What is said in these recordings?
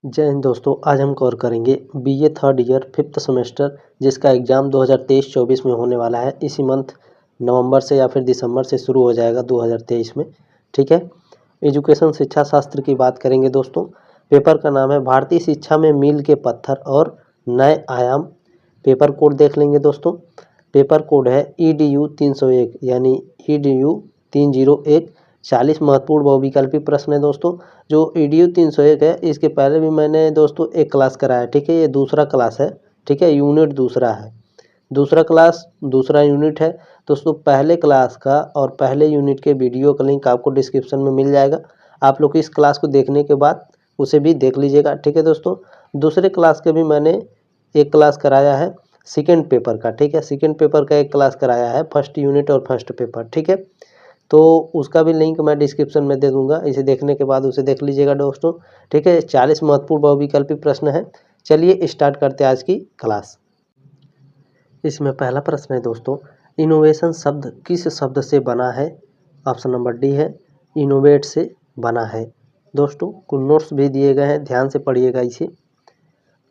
जय हिंद दोस्तों। आज हम कवर करेंगे BA third year fifth semester जिसका एग्ज़ाम 2023-24 में होने वाला है। इसी मंथ नवंबर से या फिर दिसंबर से शुरू हो जाएगा 2023 में। ठीक है, एजुकेशन शिक्षा शास्त्र की बात करेंगे दोस्तों। पेपर का नाम है भारतीय शिक्षा में मील के पत्थर और नए आयाम। पेपर कोड देख लेंगे दोस्तों। पेपर कोड है EDU 301 यानी EDU 301। 40 महत्वपूर्ण बहुविकल्पी प्रश्न है दोस्तों। जो EDU 301 है इसके पहले भी मैंने दोस्तों एक क्लास कराया, ठीक है। ये दूसरा क्लास है, ठीक है। यूनिट दूसरा है, दूसरा क्लास दूसरा यूनिट है दोस्तों। पहले क्लास का और पहले यूनिट के वीडियो का लिंक आपको डिस्क्रिप्शन में मिल जाएगा। आप लोग इस क्लास को देखने के बाद उसे भी देख लीजिएगा, ठीक है दोस्तों। दूसरे क्लास के भी मैंने एक क्लास कराया है सेकेंड पेपर का, ठीक है। सेकेंड पेपर का एक क्लास कराया है, फर्स्ट यूनिट और फर्स्ट पेपर, ठीक है। तो उसका भी लिंक मैं डिस्क्रिप्शन में दे दूंगा। इसे देखने के बाद उसे देख लीजिएगा दोस्तों, ठीक है। 40 महत्वपूर्ण बहुविकल्पी प्रश्न है। चलिए स्टार्ट करते हैं आज की क्लास। इसमें पहला प्रश्न है दोस्तों, इनोवेशन शब्द किस शब्द से बना है? ऑप्शन नंबर डी है इनोवेट से बना है। दोस्तों कुछ नोट्स भी दिए गए हैं, ध्यान से पढ़िएगा इसे।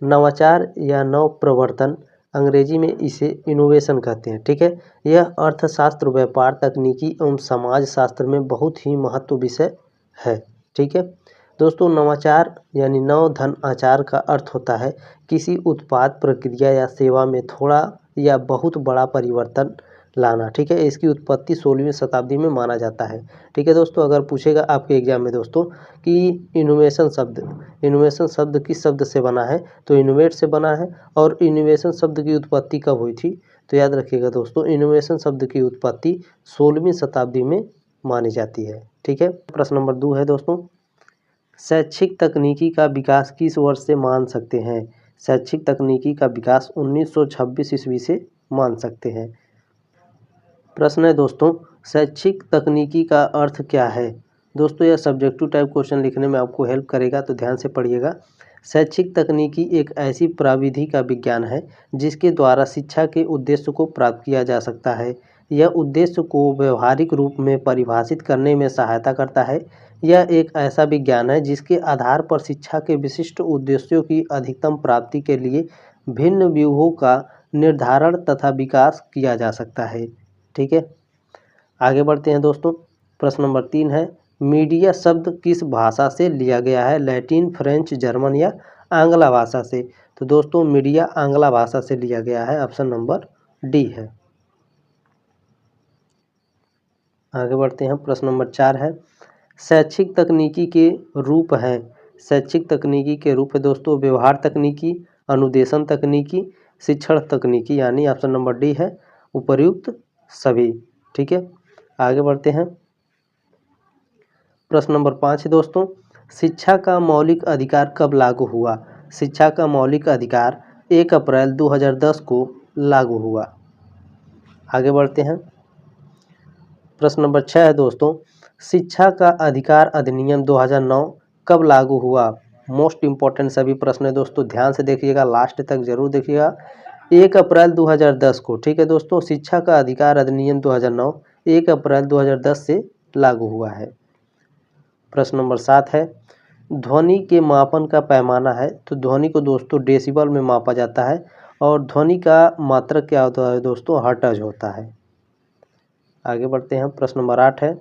नवाचार या नव प्रवर्तन, अंग्रेजी में इसे इनोवेशन कहते हैं, ठीक है। यह अर्थशास्त्र, व्यापार, तकनीकी एवं समाज शास्त्र में बहुत ही महत्व विषय है, ठीक है दोस्तों। नवाचार यानी नव धन आचार का अर्थ होता है किसी उत्पाद, प्रक्रिया या सेवा में थोड़ा या बहुत बड़ा परिवर्तन लाना, ठीक है। इसकी उत्पत्ति 16वीं शताब्दी में माना जाता है, ठीक है दोस्तों। अगर पूछेगा आपके एग्जाम में दोस्तों कि इनोवेशन शब्द किस शब्द से बना है, तो इनोवेट से बना है। और इनोवेशन शब्द की उत्पत्ति कब हुई थी, तो याद रखिएगा दोस्तों, इनोवेशन शब्द की उत्पत्ति 16वीं शताब्दी में मानी जाती है, ठीक है। प्रश्न नंबर 2 है दोस्तों, शैक्षिक तकनीकी का विकास किस वर्ष से मान सकते हैं? शैक्षिक तकनीकी का विकास 1926 ईस्वी से मान सकते हैं। प्रश्न है दोस्तों, शैक्षिक तकनीकी का अर्थ क्या है? दोस्तों यह सब्जेक्टिव टाइप क्वेश्चन लिखने में आपको हेल्प करेगा, तो ध्यान से पढ़िएगा। शैक्षिक तकनीकी एक ऐसी प्रविधि का विज्ञान है जिसके द्वारा शिक्षा के उद्देश्य को प्राप्त किया जा सकता है। यह उद्देश्य को व्यवहारिक रूप में परिभाषित करने में सहायता करता है। यह एक ऐसा विज्ञान है जिसके आधार पर शिक्षा के विशिष्ट उद्देश्यों की अधिकतम प्राप्ति के लिए भिन्न व्यूहों का निर्धारण तथा विकास किया जा सकता है, ठीक है। आगे बढ़ते हैं दोस्तों। प्रश्न नंबर 3 है, मीडिया शब्द किस भाषा से लिया गया है? लैटिन, फ्रेंच, जर्मन या आंग्ला भाषा से? तो दोस्तों मीडिया आंग्ला भाषा से लिया गया है, ऑप्शन नंबर डी है। आगे बढ़ते हैं। प्रश्न नंबर 4 है, शैक्षिक तकनीकी के रूप हैं। शैक्षिक तकनीकी के रूप है दोस्तों व्यवहार तकनीकी, अनुदेशन तकनीकी, शिक्षण तकनीकी, यानी ऑप्शन नंबर डी है उपर्युक्त सभी, ठीक है। आगे बढ़ते हैं। प्रश्न नंबर 5 है दोस्तों, शिक्षा का मौलिक अधिकार कब लागू हुआ? शिक्षा का मौलिक अधिकार 1 अप्रैल 2010 को लागू हुआ। आगे बढ़ते हैं। प्रश्न नंबर 6 है दोस्तों, शिक्षा का अधिकार अधिनियम 2009 कब लागू हुआ? मोस्ट इंपॉर्टेंट सभी प्रश्न है दोस्तों, ध्यान से देखिएगा, लास्ट तक जरूर देखिएगा। 1 अप्रैल 2010 को, ठीक है दोस्तों। शिक्षा का अधिकार अधिनियम 2009 1 अप्रैल 2010 से लागू हुआ है। प्रश्न नंबर 7 है, ध्वनि के मापन का पैमाना है। तो ध्वनि को दोस्तों डेसिबल में मापा जाता है और ध्वनि का मात्रक क्या होता है दोस्तों? हर्ट्ज होता है। आगे बढ़ते हैं। प्रश्न नंबर 8 है,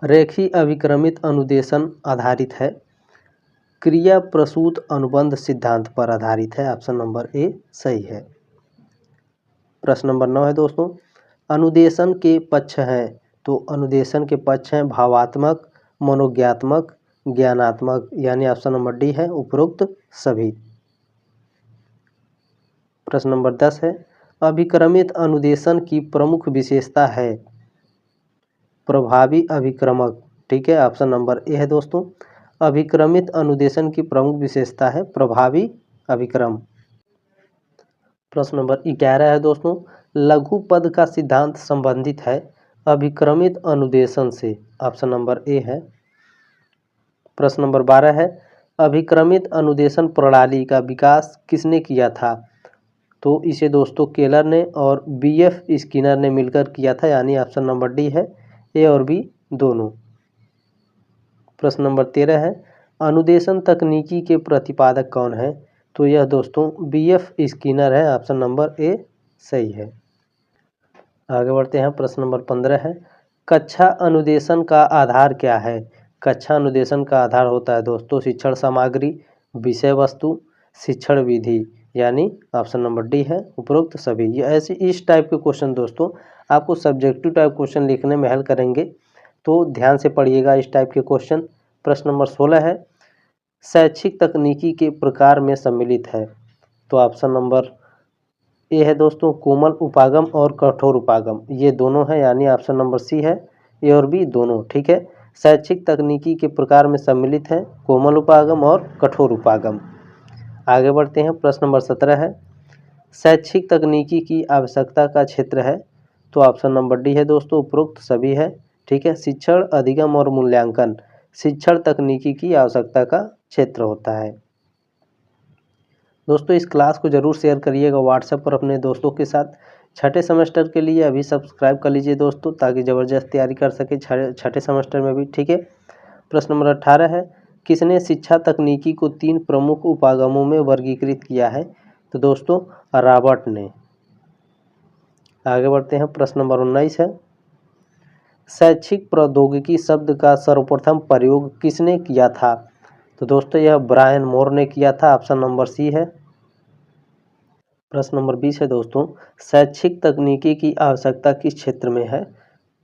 रेखीय अभिक्रमित अनुदेशन आधारित है, क्रिया प्रसूत अनुबंध सिद्धांत पर आधारित है, ऑप्शन नंबर ए सही है। प्रश्न नंबर 9 है दोस्तों, अनुदेशन के पक्ष हैं। तो अनुदेशन के पक्ष हैं भावात्मक, मनोज्ञात्मक, ज्ञानात्मक, यानी ऑप्शन नंबर डी है उपरोक्त सभी। प्रश्न नंबर 10 है, अभिक्रमित अनुदेशन की प्रमुख विशेषता है प्रभावी अभिक्रमक, ठीक है। ऑप्शन नंबर ए है दोस्तों, अभिक्रमित अनुदेशन की प्रमुख विशेषता है प्रभावी अभिक्रम। प्रश्न नंबर 11 है दोस्तों, लघु पद का सिद्धांत संबंधित है अभिक्रमित अनुदेशन से, ऑप्शन नंबर ए है। प्रश्न नंबर 12 है, अभिक्रमित अनुदेशन प्रणाली का विकास किसने किया था? तो इसे दोस्तों केलर ने और BF स्किनर ने मिलकर किया था, यानी ऑप्शन नंबर डी है, ए और बी दोनों। प्रश्न नंबर 13 है, अनुदेशन तकनीकी के प्रतिपादक कौन है? तो यह दोस्तों BF स्किनर है। ऑप्शन नंबर ए सही है। आगे बढ़ते हैं। प्रश्न नंबर 15 है, कक्षा अनुदेशन का आधार क्या है? कक्षा अनुदेशन का आधार होता है दोस्तों शिक्षण सामग्री, विषय वस्तु, शिक्षण विधि, यानी ऑप्शन नंबर डी है उपरोक्त सभी। ये ऐसे इस टाइप के क्वेश्चन दोस्तों आपको सब्जेक्टिव टाइप क्वेश्चन लिखने में हेल्प करेंगे, तो ध्यान से पढ़िएगा इस टाइप के क्वेश्चन। प्रश्न नंबर 16 है, शैक्षिक तकनीकी के प्रकार में सम्मिलित है? तो ऑप्शन नंबर ए है दोस्तों कोमल उपागम और कठोर उपागम, ये दोनों है, यानी ऑप्शन नंबर सी है, ए और बी दोनों। ठीक है, शैक्षिक तकनीकी के प्रकार में सम्मिलित है कोमल उपागम और कठोर उपागम। आगे बढ़ते हैं। प्रश्न नंबर 17 है, शैक्षिक तकनीकी की आवश्यकता का क्षेत्र है? तो ऑप्शन नंबर डी है दोस्तों उपरोक्त सभी है। ठीक है, शिक्षण अधिगम और मूल्यांकन शिक्षण तकनीकी की आवश्यकता का क्षेत्र होता है। दोस्तों इस क्लास को जरूर शेयर करिएगा व्हाट्सएप पर अपने दोस्तों के साथ। छठे सेमेस्टर के लिए अभी सब्सक्राइब कर लीजिए दोस्तों, ताकि ज़बरदस्त तैयारी कर सके छठे सेमेस्टर में भी। ठीक है, प्रश्न नंबर 18 है, किसने शिक्षा तकनीकी को 3 प्रमुख उपागमों में वर्गीकृत किया है? तो दोस्तों रॉबर्ट ने। आगे बढ़ते हैं। प्रश्न नंबर 19 है, शैक्षिक प्रौद्योगिकी शब्द का सर्वप्रथम प्रयोग किसने किया था? तो दोस्तों यह ब्रायन मोर ने किया था। ऑप्शन नंबर सी है। प्रश्न नंबर 20 है दोस्तों, शैक्षिक तकनीकी की आवश्यकता किस क्षेत्र में है?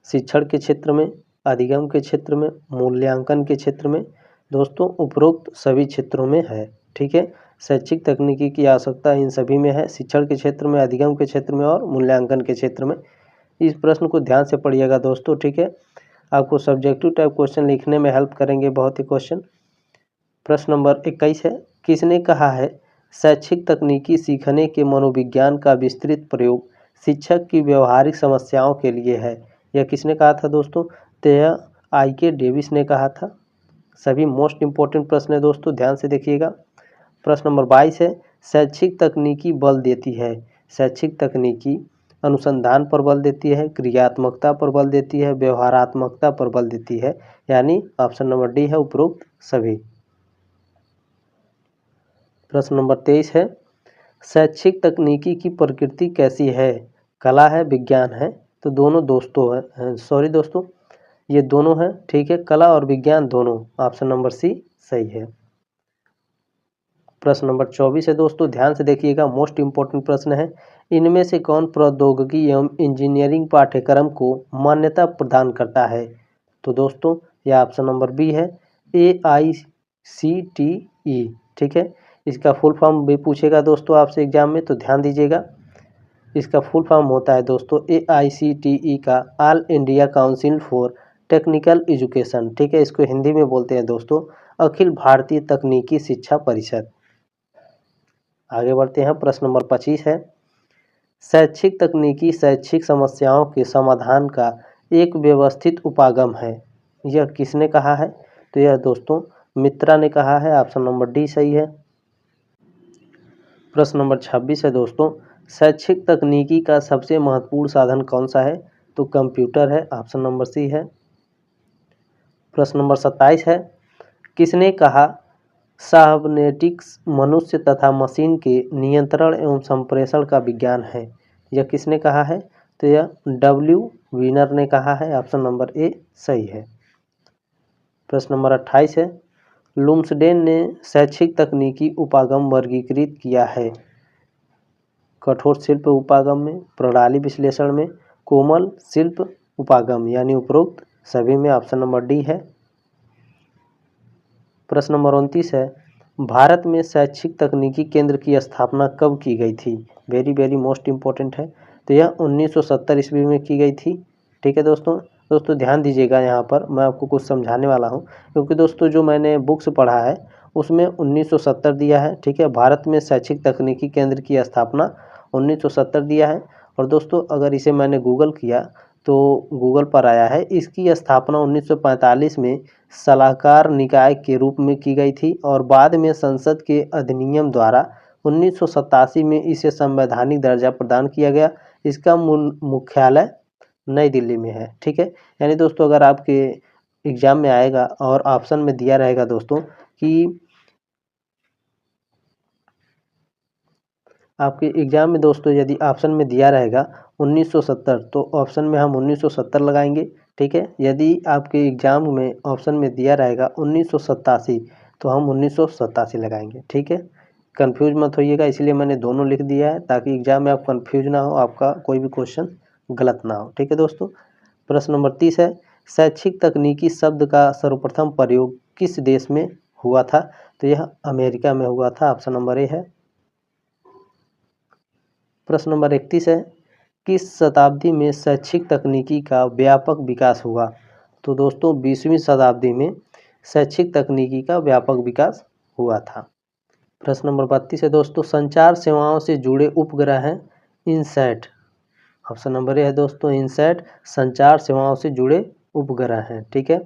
शिक्षण के क्षेत्र में, अधिगम के क्षेत्र में, मूल्यांकन के क्षेत्र में? दोस्तों उपरोक्त सभी क्षेत्रों में है। ठीक है, शैक्षिक तकनीकी की आवश्यकता इन सभी में है, शिक्षण के क्षेत्र में, अधिगम के क्षेत्र में और मूल्यांकन के क्षेत्र में। इस प्रश्न को ध्यान से पढ़िएगा दोस्तों। ठीक है, आपको सब्जेक्टिव टाइप क्वेश्चन लिखने में हेल्प करेंगे बहुत ही क्वेश्चन। प्रश्न नंबर 21 है, किसने कहा है शैक्षिक तकनीकी सीखने के मनोविज्ञान का विस्तृत प्रयोग शिक्षक की व्यवहारिक समस्याओं के लिए है? यह किसने कहा था दोस्तों? तो यह IK डेविस ने कहा था। सभी मोस्ट इंपॉर्टेंट प्रश्न है दोस्तों, ध्यान से देखिएगा। प्रश्न नंबर 22 है, शैक्षिक तकनीकी बल देती है? शैक्षिक तकनीकी अनुसंधान पर बल देती है, क्रियात्मकता पर बल देती है, व्यवहारात्मकता पर बल देती है, यानी ऑप्शन नंबर डी है उपरोक्त सभी। प्रश्न नंबर 23 है, शैक्षिक तकनीकी की प्रकृति कैसी है? कला है, विज्ञान है? तो दोनों दोस्तों है, सॉरी दोस्तों ये दोनों है। ठीक है, कला और विज्ञान दोनों, ऑप्शन नंबर सी सही है। प्रश्न नंबर 24 है दोस्तों, ध्यान से देखिएगा, मोस्ट इंपॉर्टेंट प्रश्न है, इनमें से कौन प्रौद्योगिकी एवं इंजीनियरिंग पाठ्यक्रम को मान्यता प्रदान करता है? तो दोस्तों यह ऑप्शन नंबर बी है, AICTE। ठीक है, इसका फुल फॉर्म भी पूछेगा दोस्तों आपसे एग्जाम में, तो ध्यान दीजिएगा। इसका फुल फॉर्म होता है दोस्तों AICTE का all India council for technical education. ठीक है, इसको हिंदी में बोलते हैं दोस्तों अखिल भारतीय तकनीकी शिक्षा परिषद। आगे बढ़ते हैं। प्रश्न नंबर 25 है, शैक्षिक तकनीकी शैक्षिक समस्याओं के समाधान का एक व्यवस्थित उपागम है? यह किसने कहा है? तो यह दोस्तों मित्रा ने कहा है। ऑप्शन नंबर डी सही है। प्रश्न नंबर 26 है दोस्तों, शैक्षिक तकनीकी का सबसे महत्वपूर्ण साधन कौन सा है? तो कंप्यूटर है। ऑप्शन नंबर सी है। प्रश्न नंबर 27 है, किसने कहा साइबरनेटिक्स मनुष्य तथा मशीन के नियंत्रण एवं संप्रेषण का विज्ञान है? यह किसने कहा है? तो यह W वीनर ने कहा है। ऑप्शन नंबर ए सही है। प्रश्न नंबर 28 है, लुम्सडेन ने शैक्षिक तकनीकी उपागम वर्गीकृत किया है? कठोर शिल्प उपागम में, प्रणाली विश्लेषण में, कोमल शिल्प उपागम, यानी उपरोक्त सभी में। ऑप्शन नंबर डी है। प्रश्न नंबर 29 है, भारत में शैक्षिक तकनीकी केंद्र की स्थापना कब की गई थी? वेरी वेरी मोस्ट इम्पोर्टेंट है। तो यह 1970 ईस्वी में की गई थी। ठीक है दोस्तों ध्यान दीजिएगा, यहाँ पर मैं आपको कुछ समझाने वाला हूँ, क्योंकि दोस्तों जो मैंने बुक्स पढ़ा है उसमें 1970 दिया है। ठीक है, भारत में शैक्षिक तकनीकी केंद्र की स्थापना 1970 दिया है। और दोस्तों अगर इसे मैंने गूगल किया तो गूगल पर आया है, इसकी स्थापना 1945 में सलाहकार निकाय के रूप में की गई थी और बाद में संसद के अधिनियम द्वारा 1987 में इसे संवैधानिक दर्जा प्रदान किया गया। इसका मुख्यालय नई दिल्ली में है। ठीक है, यानी दोस्तों अगर आपके एग्जाम में आएगा और ऑप्शन में दिया रहेगा दोस्तों कि आपके एग्जाम में दोस्तों यदि ऑप्शन में दिया रहेगा 1970 तो ऑप्शन में हम 1970 लगाएंगे, ठीक है। यदि आपके एग्जाम में ऑप्शन में दिया रहेगा 1987 तो हम 1987 लगाएंगे, ठीक है। कंफ्यूज मत होइएगा, इसलिए मैंने दोनों लिख दिया है ताकि एग्जाम में आप कंफ्यूज ना हो, आपका कोई भी क्वेश्चन गलत ना हो, ठीक है दोस्तों। प्रश्न नंबर 30 है, शैक्षिक तकनीकी शब्द का सर्वप्रथम प्रयोग किस देश में हुआ था? तो यह अमेरिका में हुआ था, ऑप्शन नंबर ए है। प्रश्न नंबर 31 है, किस शताब्दी में शैक्षिक तकनीकी का व्यापक विकास हुआ? तो दोस्तों 20वीं शताब्दी में शैक्षिक तकनीकी का व्यापक विकास हुआ था। प्रश्न नंबर 32 है दोस्तों, संचार सेवाओं से जुड़े उपग्रह हैं इनसैट, ऑप्शन नंबर ए है दोस्तों इनसैट संचार सेवाओं से जुड़े उपग्रह हैं, ठीक है।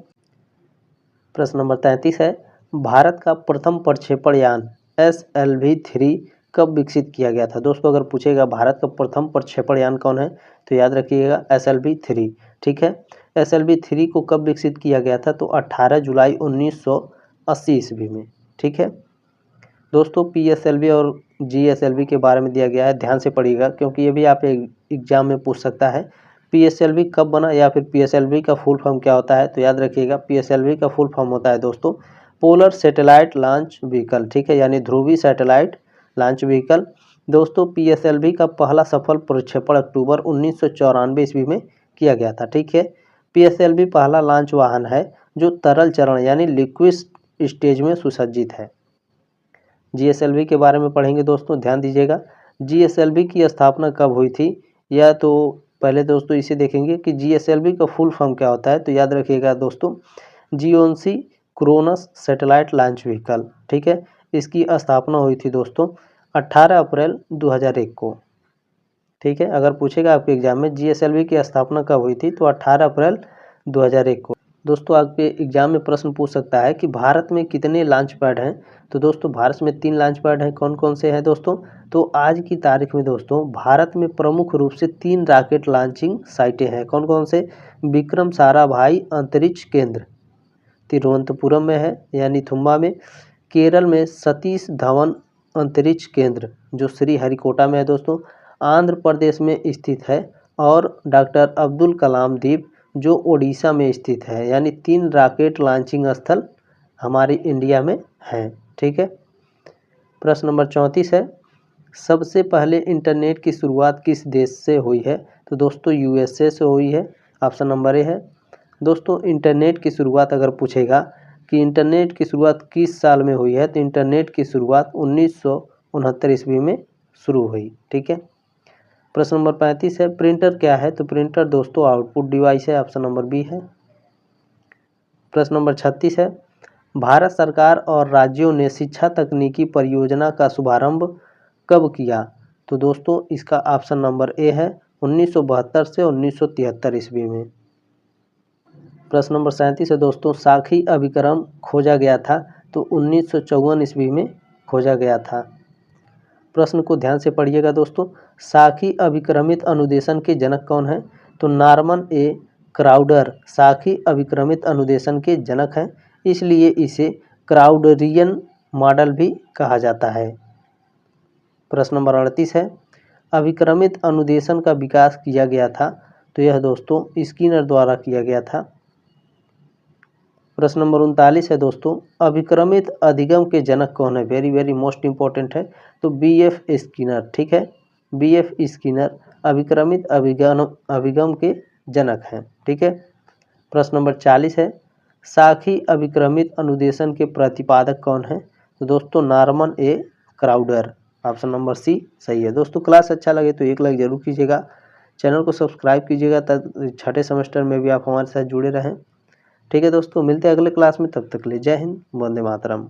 प्रश्न नंबर 33 है, भारत का प्रथम प्रक्षेपण यान SLV-3 कब विकसित किया गया था? दोस्तों अगर पूछेगा भारत का प्रथम प्रक्षेपण यान कौन है तो याद रखिएगा SLV-3, ठीक है। SLV-3 को कब विकसित किया गया था? तो 18 जुलाई 1980 ईस्वी में, ठीक है दोस्तों। PSLV और GSLV के बारे में दिया गया है, ध्यान से पढ़िएगा क्योंकि ये भी आप एग्जाम में पूछ सकता है। PSLV कब बना या फिर PSLV का फुल फॉर्म क्या होता है? तो याद रखिएगा PSLV का फुल फॉर्म होता है दोस्तों पोलर सैटेलाइट लॉन्च व्हीकल, ठीक है, यानी ध्रुवीय सैटेलाइट लॉन्च व्हीकल। दोस्तों PSLV का पहला सफल प्रक्षेपण अक्टूबर 1994 ईस्वी में किया गया था, ठीक है। PSLV पहला लॉन्च वाहन है जो तरल चरण यानी लिक्विड स्टेज में सुसज्जित है। GSLV के बारे में पढ़ेंगे दोस्तों, ध्यान दीजिएगा। GSLV की स्थापना कब हुई थी? या तो पहले दोस्तों इसे देखेंगे कि GSLV का फुल फॉर्म क्या होता है। तो याद रखिएगा दोस्तों जियोन्सी क्रोनस सैटेलाइट लॉन्च व्हीकल, ठीक है। इसकी स्थापना हुई थी दोस्तों 18 अप्रैल 2001 को, ठीक है। अगर पूछेगा आपके एग्जाम में GSLV की स्थापना कब हुई थी तो 18 अप्रैल 2001 को। दोस्तों आपके एग्जाम में प्रश्न पूछ सकता है कि भारत में कितने लॉन्च पैड हैं? तो दोस्तों भारत में 3 लॉन्च पैड हैं। कौन कौन से हैं दोस्तों? तो आज की तारीख में दोस्तों भारत में प्रमुख रूप से 3 रॉकेट लॉन्चिंग साइटें हैं। कौन कौन से? विक्रम साराभाई अंतरिक्ष केंद्र तिरुवनंतपुरम में है यानी थुम्बा में, केरल में सतीश धवन अंतरिक्ष केंद्र जो श्रीहरिकोटा में है दोस्तों, आंध्र प्रदेश में स्थित है, और डॉक्टर अब्दुल कलाम द्वीप जो ओडिशा में स्थित है। यानी 3 रॉकेट लॉन्चिंग स्थल हमारे इंडिया में हैं, ठीक है। प्रश्न नंबर 34 है, सबसे पहले इंटरनेट की शुरुआत किस देश से हुई है? तो दोस्तों USA से हुई है, ऑप्शन नंबर ए है। दोस्तों इंटरनेट की शुरुआत अगर पूछेगा कि इंटरनेट की शुरुआत किस साल में हुई है तो इंटरनेट की शुरुआत 1969 ईस्वी में शुरू हुई, ठीक है। प्रश्न नंबर 35 है, प्रिंटर क्या है? तो प्रिंटर दोस्तों आउटपुट डिवाइस है, ऑप्शन नंबर बी है। प्रश्न नंबर 36 है, भारत सरकार और राज्यों ने शिक्षा तकनीकी परियोजना का शुभारंभ कब किया? तो दोस्तों इसका ऑप्शन नंबर ए है 1972 से 1973 ईस्वी में। प्रश्न नंबर 37 है दोस्तों, साखी अभिक्रम खोजा गया था तो 1954 ईस्वी में खोजा गया था। प्रश्न को ध्यान से पढ़िएगा दोस्तों, साखी अभिक्रमित अनुदेशन के जनक कौन है? तो नॉर्मन ए क्राउडर साखी अभिक्रमित अनुदेशन के जनक हैं, इसलिए इसे क्राउडरियन मॉडल भी कहा जाता है। प्रश्न नंबर 38 है, अभिक्रमित अनुदेशन का विकास किया गया था तो यह दोस्तों स्किनर द्वारा किया गया था। प्रश्न नंबर 39 है दोस्तों, अभिक्रमित अधिगम के जनक कौन है? वेरी वेरी मोस्ट इंपॉर्टेंट है, तो BF स्किनर, ठीक है। BF स्किनर अभिक्रमित अभिगम के जनक हैं, ठीक है। प्रश्न नंबर 40 है, साखी अभिक्रमित अनुदेशन के प्रतिपादक कौन है? तो दोस्तों नॉर्मन ए क्राउडर, ऑप्शन नंबर सी सही है। दोस्तों क्लास अच्छा लगे तो एक लाइक जरूर कीजिएगा, चैनल को सब्सक्राइब कीजिएगा ताकि छठे सेमेस्टर में भी आप हमारे साथ जुड़े रहें, ठीक है दोस्तों। मिलते हैं अगले क्लास में, तब तक के लिए जय हिंद, वंदे मातरम।